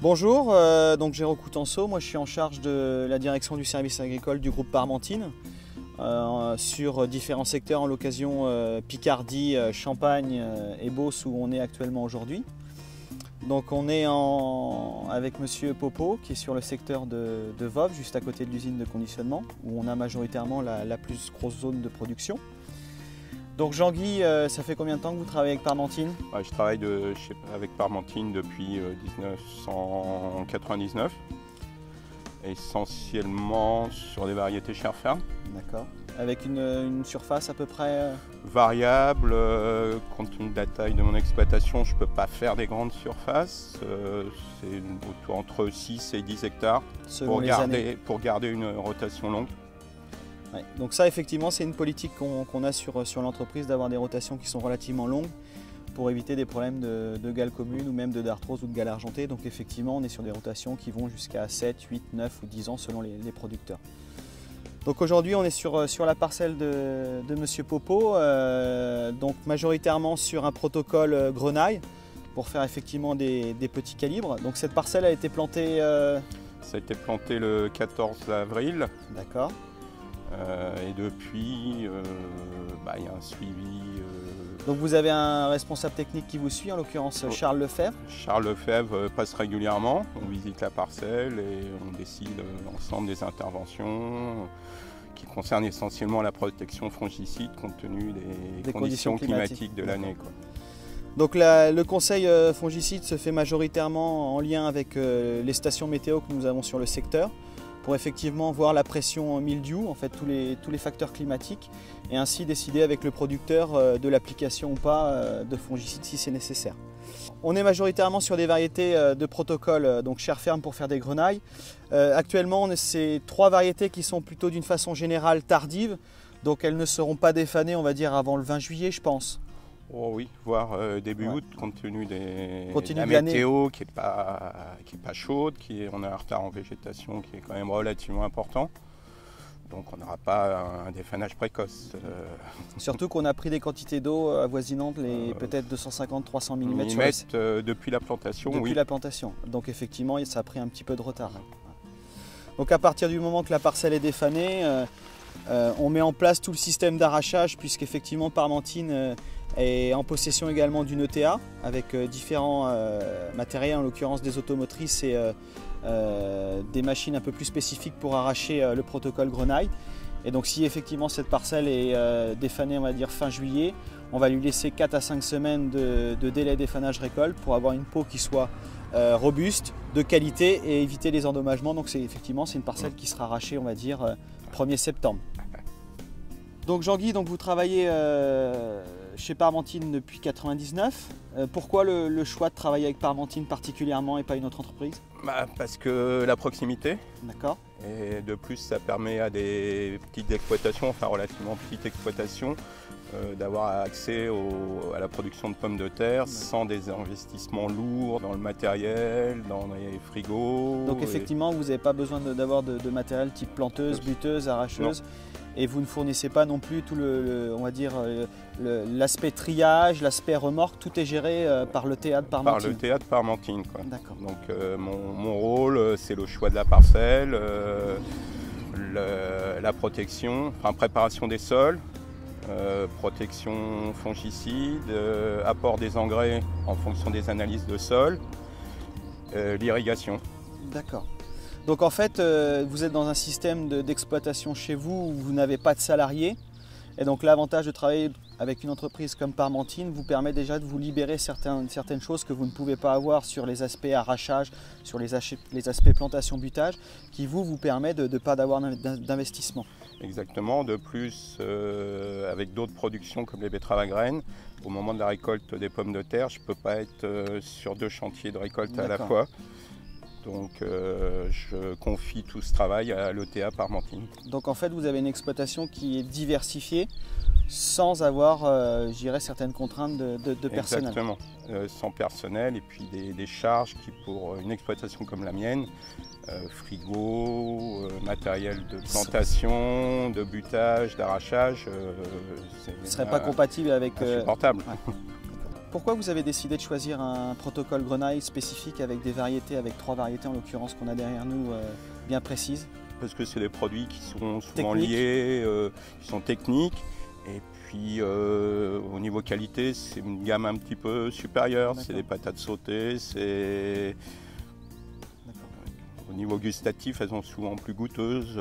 Bonjour, donc Géraud Coutenceau, moi je suis en charge de la direction du service agricole du groupe Parmentine sur différents secteurs, en l'occasion Picardie, Champagne et Beauce où on est actuellement aujourd'hui. Donc on est avec Monsieur Popo qui est sur le secteur de Voves, juste à côté de l'usine de conditionnement où on a majoritairement la plus grosse zone de production. Donc Jean-Guy, ça fait combien de temps que vous travaillez avec Parmentine? Je travaille avec Parmentine depuis 1999, essentiellement sur des variétés Sherferm. D'accord. Avec une surface à peu près variable, compte tenu de la taille de mon exploitation, je ne peux pas faire des grandes surfaces. C'est entre 6 et 10 hectares pour garder une rotation longue. Ouais. Donc ça, effectivement, c'est une politique qu'on a sur l'entreprise, d'avoir des rotations qui sont relativement longues pour éviter des problèmes de gale commune ou même d'arthrose ou de gale argentée. Donc effectivement, on est sur des rotations qui vont jusqu'à 7, 8, 9 ou 10 ans selon les producteurs. Donc aujourd'hui, on est sur la parcelle de Monsieur Popo, donc majoritairement sur un protocole grenaille pour faire effectivement des petits calibres. Donc cette parcelle a été plantée... Ça a été planté le 14 avril. D'accord. Et depuis, il y a un suivi. Donc vous avez un responsable technique qui vous suit, en l'occurrence Charles Lefebvre. Charles Lefebvre passe régulièrement, on visite la parcelle et on décide ensemble des interventions qui concernent essentiellement la protection fongicide compte tenu des conditions climatiques de l'année. Donc le conseil fongicide se fait majoritairement en lien avec les stations météo que nous avons sur le secteur, pour effectivement voir la pression mildiou, en fait tous les facteurs climatiques, et ainsi décider avec le producteur de l'application ou pas de fongicide si c'est nécessaire. On est majoritairement sur des variétés de protocole, donc Sherferm pour faire des grenailles. Actuellement, c'est 3 variétés qui sont plutôt d'une façon générale tardives, donc elles ne seront pas défanées, on va dire, avant le 20 juillet, je pense. Oh oui, voire début août, compte tenu de la météo qui n'est pas chaude, on a un retard en végétation qui est quand même relativement important. Donc on n'aura pas un défanage précoce. Surtout qu'on a pris des quantités d'eau avoisinantes peut-être 250-300 mm depuis la plantation. Depuis la plantation. Donc effectivement, ça a pris un petit peu de retard. Donc à partir du moment que la parcelle est défanée, on met en place tout le système d'arrachage, puisqu'effectivement Parmentine est en possession également d'une ETA avec différents matériels, en l'occurrence des automotrices et des machines un peu plus spécifiques pour arracher le protocole grenaille. Et donc si effectivement cette parcelle est défanée, on va dire fin juillet, on va lui laisser 4 à 5 semaines de délai défanage récolte pour avoir une peau qui soit robuste, de qualité et éviter les endommagements. Donc effectivement c'est une parcelle qui sera arrachée, on va dire 1er septembre. Donc Jean-Guy, vous travaillez chez Parmentine depuis 1999. Pourquoi le choix de travailler avec Parmentine particulièrement et pas une autre entreprise? Parce que la proximité. D'accord. Et de plus, ça permet à des petites exploitations, enfin relativement petites exploitations, d'avoir accès à la production de pommes de terre sans des investissements lourds dans le matériel, dans les frigos. Donc effectivement, vous n'avez pas besoin d'avoir de matériel type planteuse, buteuse, arracheuse. Non. Et vous ne fournissez pas non plus tout on va dire l'aspect triage, l'aspect remorque, tout est géré par l'ETA de Parmentine. Par l'ETA de Parmentine, quoi. D'accord. Donc mon rôle, c'est le choix de la parcelle, la protection, préparation des sols, protection fongicide, apport des engrais en fonction des analyses de sol, l'irrigation. D'accord. Donc en fait, vous êtes dans un système d'exploitation chez vous où vous n'avez pas de salariés. Et donc l'avantage de travailler avec une entreprise comme Parmentine vous permet déjà de vous libérer certaines choses que vous ne pouvez pas avoir sur les aspects arrachage, sur les aspects plantation butage, qui vous permet de ne pas avoir d'investissement. Exactement. De plus, avec d'autres productions comme les betteraves à graines, au moment de la récolte des pommes de terre, je ne peux pas être sur 2 chantiers de récolte à la fois. Donc je confie tout ce travail à l'ETA Parmentine. Donc en fait vous avez une exploitation qui est diversifiée sans avoir, je dirais, certaines contraintes de personnel. Exactement, sans personnel et puis des charges qui pour une exploitation comme la mienne, frigo, matériel de plantation, de butage, d'arrachage, ce ne serait pas compatible avec... insupportable. pourquoi vous avez décidé de choisir un protocole grenaille spécifique avec des variétés, avec 3 variétés en l'occurrence qu'on a derrière nous bien précises? Parce que c'est des produits qui sont souvent Techniques. liés, qui sont techniques. Et puis au niveau qualité, c'est une gamme un petit peu supérieure. C'est des patates sautées, au niveau gustatif, elles sont souvent plus goûteuses.